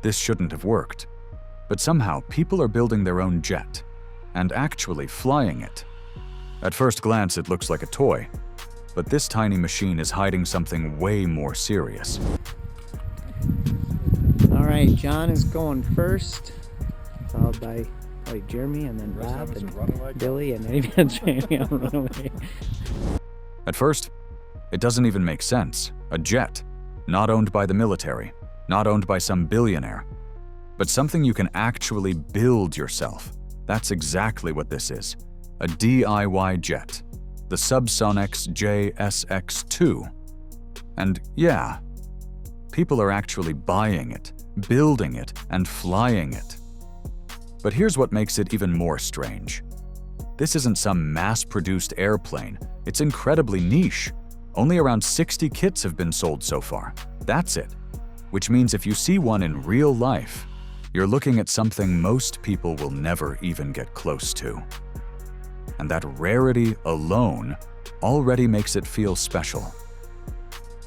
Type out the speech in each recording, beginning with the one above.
this shouldn't have worked. But somehow, people are building their own jet and actually flying it. At first glance, it looks like a toy, but this tiny machine is hiding something way more serious. All right, John is going first, followed by probably Jeremy, and then Rob, and Billy, and maybe Jamie on runaway. At first, it doesn't even make sense. A jet, not owned by the military, not owned by some billionaire, but something you can actually build yourself. That's exactly what this is. A DIY jet, the SubSonex JSX-2. And yeah, people are actually buying it, building it, and flying it. But here's what makes it even more strange. This isn't some mass-produced airplane. It's incredibly niche. Only around 60 kits have been sold so far. That's it. Which means if you see one in real life, you're looking at something most people will never even get close to. And that rarity alone already makes it feel special.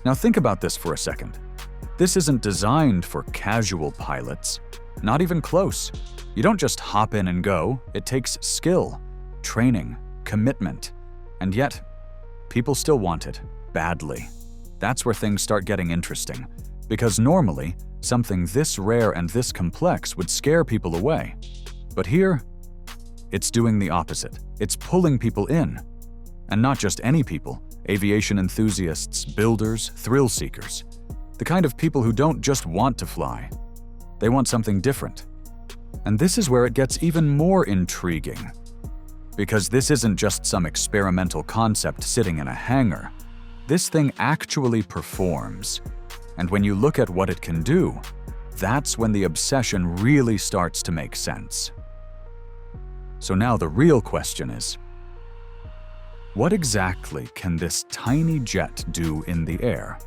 Now think about this for a second. This isn't designed for casual pilots. Not even close. You don't just hop in and go. It takes skill, training, commitment. And yet, people still want it, badly. That's where things start getting interesting. Because normally, something this rare and this complex would scare people away. But here, it's doing the opposite. It's pulling people in. And not just any people, aviation enthusiasts, builders, thrill seekers. The kind of people who don't just want to fly. They want something different. And this is where it gets even more intriguing. Because this isn't just some experimental concept sitting in a hangar. This thing actually performs. And when you look at what it can do, that's when the obsession really starts to make sense. So now the real question is, what exactly can this tiny jet do in the air?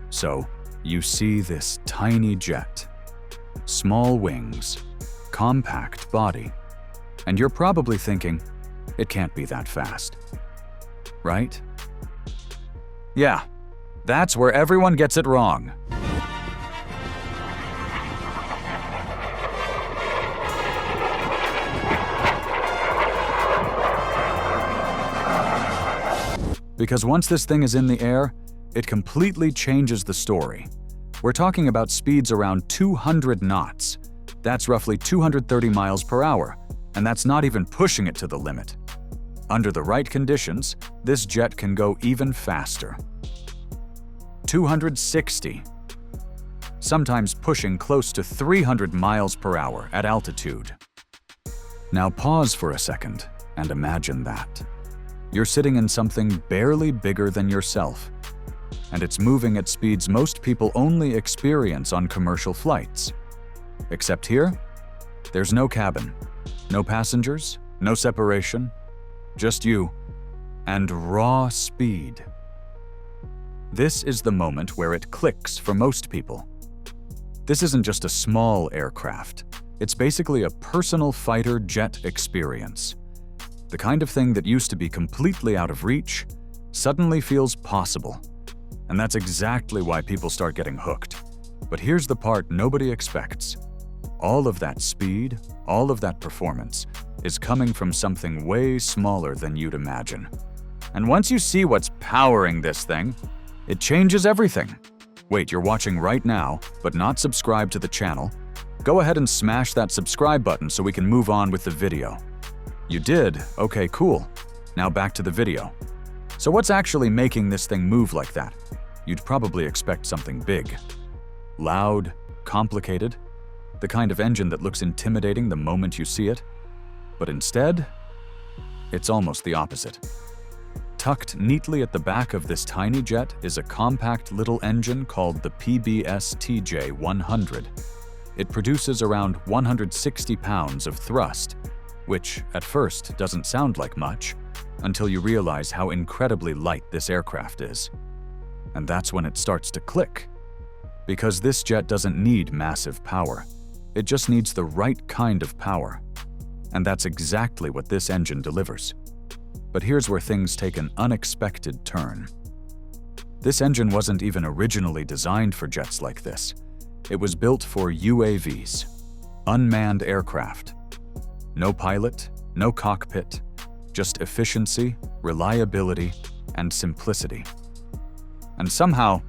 So, you see this tiny jet, small wings, compact body, and you're probably thinking, it can't be that fast, right? Yeah, that's where everyone gets it wrong. Because once this thing is in the air, it completely changes the story. We're talking about speeds around 200 knots. That's roughly 230 miles per hour, and that's not even pushing it to the limit. Under the right conditions, this jet can go even faster. 260, sometimes pushing close to 300 miles per hour at altitude. Now pause for a second and imagine that. You're sitting in something barely bigger than yourself, and it's moving at speeds most people only experience on commercial flights. Except here, there's no cabin, no passengers, no separation, just you, and raw speed. This is the moment where it clicks for most people. This isn't just a small aircraft. It's basically a personal fighter jet experience. The kind of thing that used to be completely out of reach suddenly feels possible. And that's exactly why people start getting hooked. But here's the part nobody expects. All of that speed, all of that performance, is coming from something way smaller than you'd imagine. And once you see what's powering this thing, it changes everything. Wait, you're watching right now, but not subscribed to the channel? Go ahead and smash that subscribe button so we can move on with the video. You did? Okay, cool. Now back to the video. So what's actually making this thing move like that? You'd probably expect something big. Loud, complicated, the kind of engine that looks intimidating the moment you see it. But instead, it's almost the opposite. Tucked neatly at the back of this tiny jet is a compact little engine called the PBS TJ100. It produces around 160 pounds of thrust, which at first doesn't sound like much, until you realize how incredibly light this aircraft is. And that's when it starts to click. Because this jet doesn't need massive power. It just needs the right kind of power. And that's exactly what this engine delivers. But here's where things take an unexpected turn. This engine wasn't even originally designed for jets like this. It was built for UAVs, unmanned aircraft. No pilot, no cockpit, just efficiency, reliability, and simplicity. And somehow,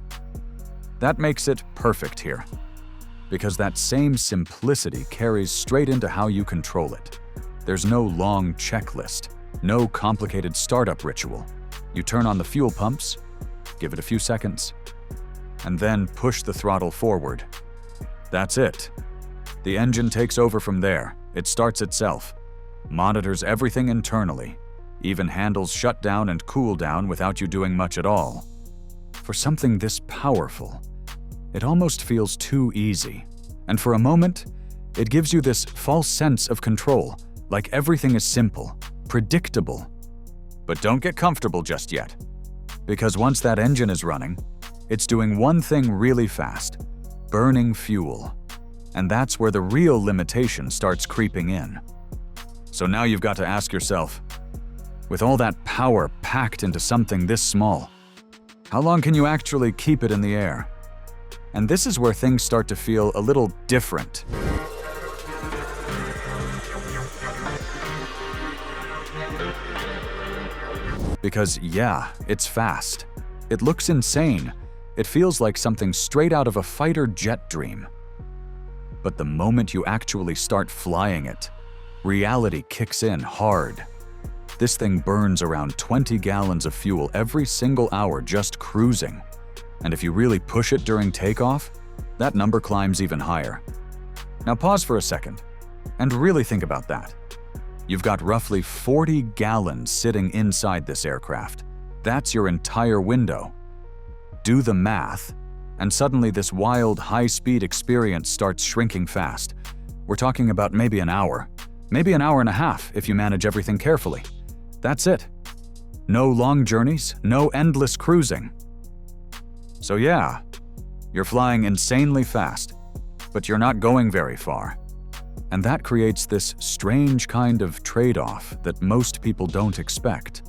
that makes it perfect here, because that same simplicity carries straight into how you control it. There's no long checklist, no complicated startup ritual. You turn on the fuel pumps, give it a few seconds, and then push the throttle forward. That's it. The engine takes over from there. It starts itself, monitors everything internally, even handles shutdown and cool down without you doing much at all. For something this powerful, it almost feels too easy. And for a moment, it gives you this false sense of control, like everything is simple, predictable. But don't get comfortable just yet, because once that engine is running, it's doing one thing really fast: burning fuel. And that's where the real limitation starts creeping in. So now you've got to ask yourself, with all that power packed into something this small, how long can you actually keep it in the air? And this is where things start to feel a little different. Because yeah, it's fast. It looks insane. It feels like something straight out of a fighter jet dream. But the moment you actually start flying it, reality kicks in hard. This thing burns around 20 gallons of fuel every single hour just cruising. And if you really push it during takeoff, that number climbs even higher. Now pause for a second and really think about that. You've got roughly 40 gallons sitting inside this aircraft. That's your entire window. Do the math, and suddenly this wild, high-speed experience starts shrinking fast. We're talking about maybe an hour and a half if you manage everything carefully. That's it. No long journeys, no endless cruising. So yeah, you're flying insanely fast, but you're not going very far. And that creates this strange kind of trade-off that most people don't expect.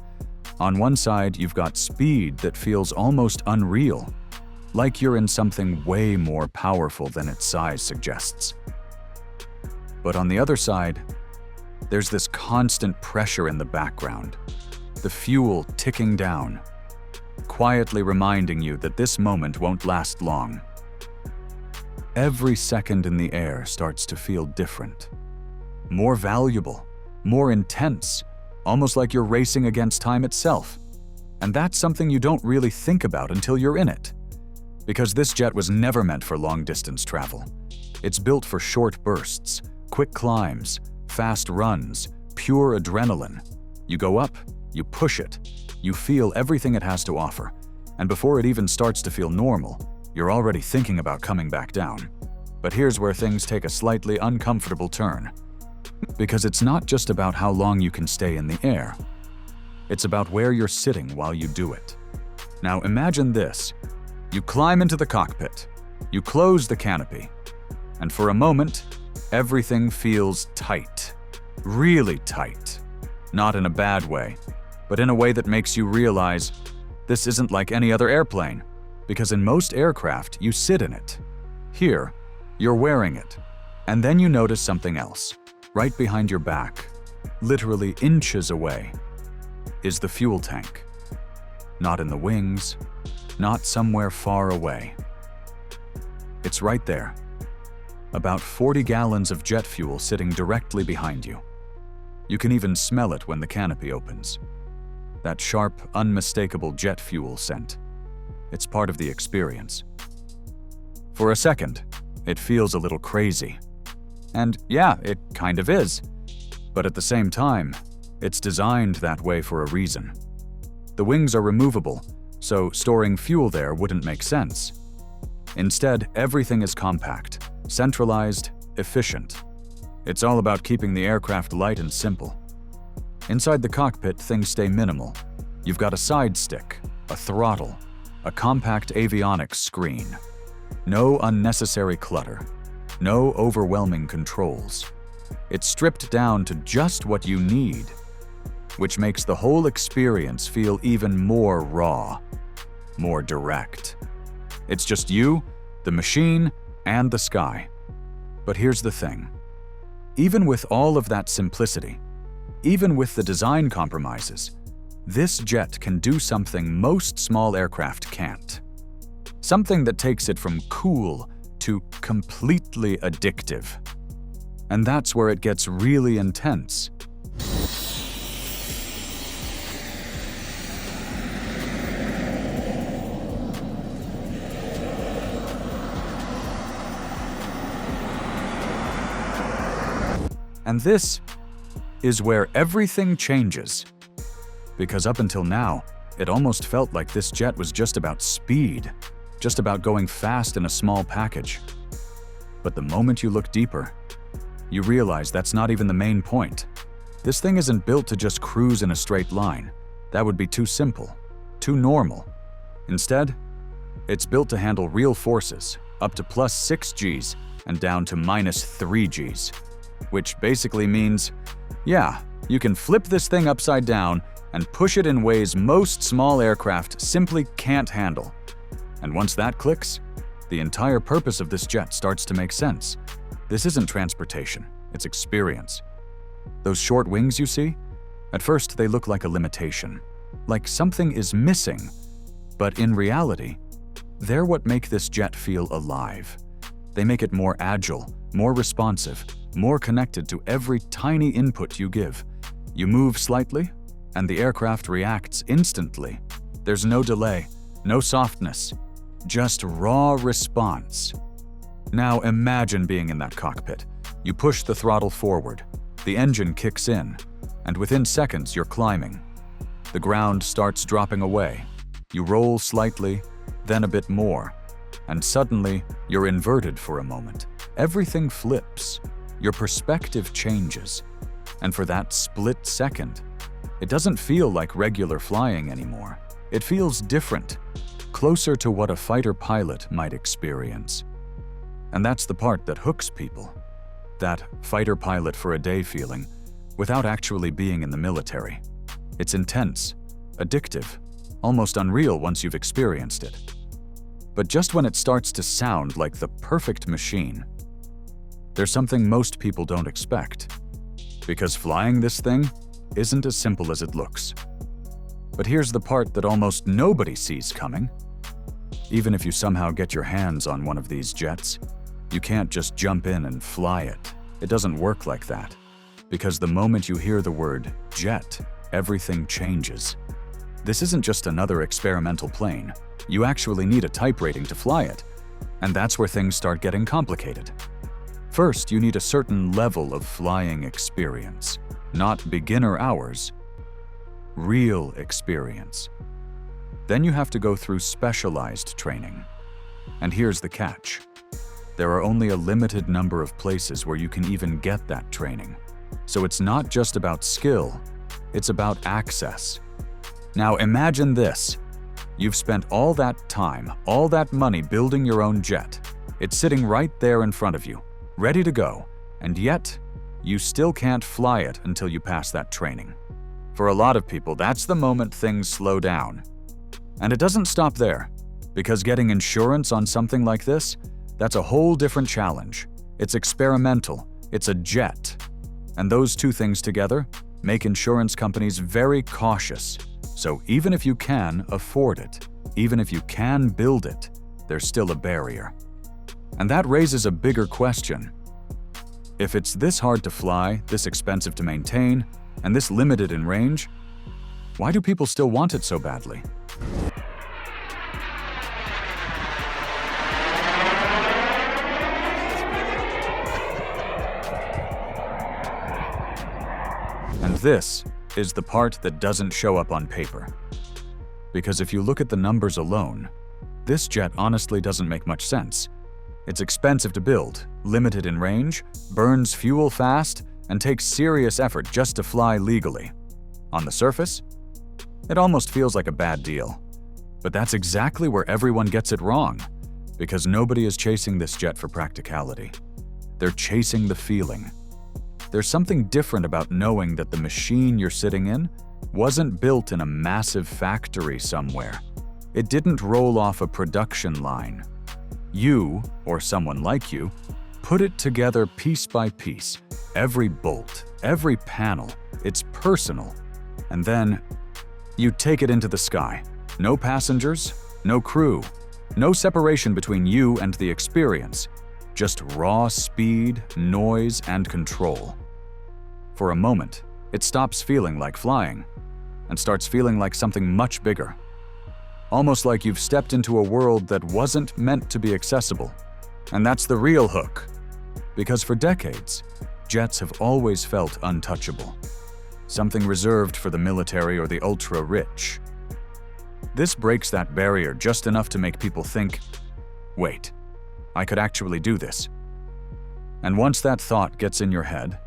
On one side, you've got speed that feels almost unreal, like you're in something way more powerful than its size suggests. But on the other side, there's this constant pressure in the background, the fuel ticking down, quietly reminding you that this moment won't last long. Every second in the air starts to feel different, more valuable, more intense, almost like you're racing against time itself. And that's something you don't really think about until you're in it. Because this jet was never meant for long-distance travel. It's built for short bursts, quick climbs, fast runs, pure adrenaline. You go up, you push it, you feel everything it has to offer, and before it even starts to feel normal, you're already thinking about coming back down. But here's where things take a slightly uncomfortable turn. Because it's not just about how long you can stay in the air. It's about where you're sitting while you do it. Now imagine this. You climb into the cockpit, you close the canopy, and for a moment, everything feels tight. Really tight. Not in a bad way, but in a way that makes you realize this isn't like any other airplane, because in most aircraft, you sit in it. Here, you're wearing it, and then you notice something else. Right behind your back, literally inches away, is the fuel tank. Not in the wings, not somewhere far away. It's right there. About 40 gallons of jet fuel sitting directly behind you. You can even smell it when the canopy opens. That sharp, unmistakable jet fuel scent. It's part of the experience. For a second, it feels a little crazy. And yeah, it kind of is. But at the same time, it's designed that way for a reason. The wings are removable, so storing fuel there wouldn't make sense. Instead, everything is compact, centralized, efficient. It's all about keeping the aircraft light and simple. Inside the cockpit, things stay minimal. You've got a side stick, a throttle, a compact avionics screen. No unnecessary clutter. No overwhelming controls. It's stripped down to just what you need, which makes the whole experience feel even more raw, more direct. It's just you, the machine, and the sky. But here's the thing. Even with all of that simplicity, even with the design compromises, this jet can do something most small aircraft can't. Something that takes it from cool to completely addictive. And that's where it gets really intense. And this is where everything changes. Because up until now, it almost felt like this jet was just about speed, just about going fast in a small package. But the moment you look deeper, you realize that's not even the main point. This thing isn't built to just cruise in a straight line. That would be too simple, too normal. Instead, it's built to handle real forces, up to +6 Gs and down to -3 Gs. Which basically means, yeah, you can flip this thing upside down and push it in ways most small aircraft simply can't handle. And once that clicks, the entire purpose of this jet starts to make sense. This isn't transportation, it's experience. Those short wings you see? At first, they look like a limitation, like something is missing. But in reality, they're what make this jet feel alive. They make it more agile, more responsive, more connected to every tiny input you give. You move slightly, and the aircraft reacts instantly. There's no delay, no softness, just raw response. Now imagine being in that cockpit. You push the throttle forward, the engine kicks in, and within seconds you're climbing. The ground starts dropping away. You roll slightly, then a bit more, and suddenly you're inverted for a moment. Everything flips. Your perspective changes. And for that split second, it doesn't feel like regular flying anymore. It feels different, closer to what a fighter pilot might experience. And that's the part that hooks people. That fighter pilot for a day feeling, without actually being in the military. It's intense, addictive, almost unreal once you've experienced it. But just when it starts to sound like the perfect machine, there's something most people don't expect. Because flying this thing isn't as simple as it looks. But here's the part that almost nobody sees coming. Even if you somehow get your hands on one of these jets, you can't just jump in and fly it. It doesn't work like that. Because the moment you hear the word jet, everything changes. This isn't just another experimental plane. You actually need a type rating to fly it. And that's where things start getting complicated. First, you need a certain level of flying experience. Not beginner hours, real experience. Then you have to go through specialized training. And here's the catch. There are only a limited number of places where you can even get that training. So it's not just about skill, it's about access. Now imagine this. You've spent all that time, all that money building your own jet. It's sitting right there in front of you, ready to go, and yet you still can't fly it until you pass that training. For a lot of people, that's the moment things slow down. And it doesn't stop there, because getting insurance on something like this, that's a whole different challenge. It's experimental, it's a jet. And those two things together make insurance companies very cautious. So even if you can afford it, even if you can build it, there's still a barrier. And that raises a bigger question. If it's this hard to fly, this expensive to maintain, and this limited in range, why do people still want it so badly? And this is the part that doesn't show up on paper. Because if you look at the numbers alone, this jet honestly doesn't make much sense. It's expensive to build, limited in range, burns fuel fast, and takes serious effort just to fly legally. On the surface, it almost feels like a bad deal. But that's exactly where everyone gets it wrong, because nobody is chasing this jet for practicality. They're chasing the feeling. There's something different about knowing that the machine you're sitting in wasn't built in a massive factory somewhere. It didn't roll off a production line. You, or someone like you, put it together piece by piece. Every bolt, every panel, it's personal. And then you take it into the sky. No passengers, no crew, no separation between you and the experience. Just raw speed, noise, and control. For a moment, it stops feeling like flying and starts feeling like something much bigger. Almost like you've stepped into a world that wasn't meant to be accessible. And that's the real hook. Because for decades, jets have always felt untouchable. Something reserved for the military or the ultra-rich. This breaks that barrier just enough to make people think, wait, I could actually do this. And once that thought gets in your head,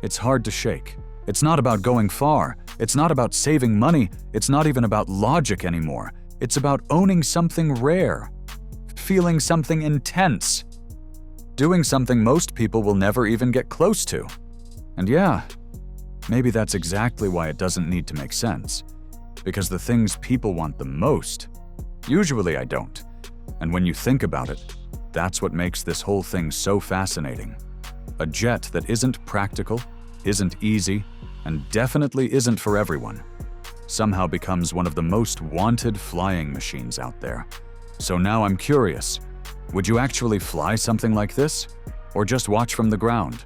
it's hard to shake. It's not about going far. It's not about saving money. It's not even about logic anymore. It's about owning something rare, feeling something intense, doing something most people will never even get close to. And yeah, maybe that's exactly why it doesn't need to make sense. Because the things people want the most, usually I don't. And when you think about it, that's what makes this whole thing so fascinating. A jet that isn't practical, isn't easy, and definitely isn't for everyone, somehow becomes one of the most wanted flying machines out there. So now I'm curious, would you actually fly something like this? Or just watch from the ground?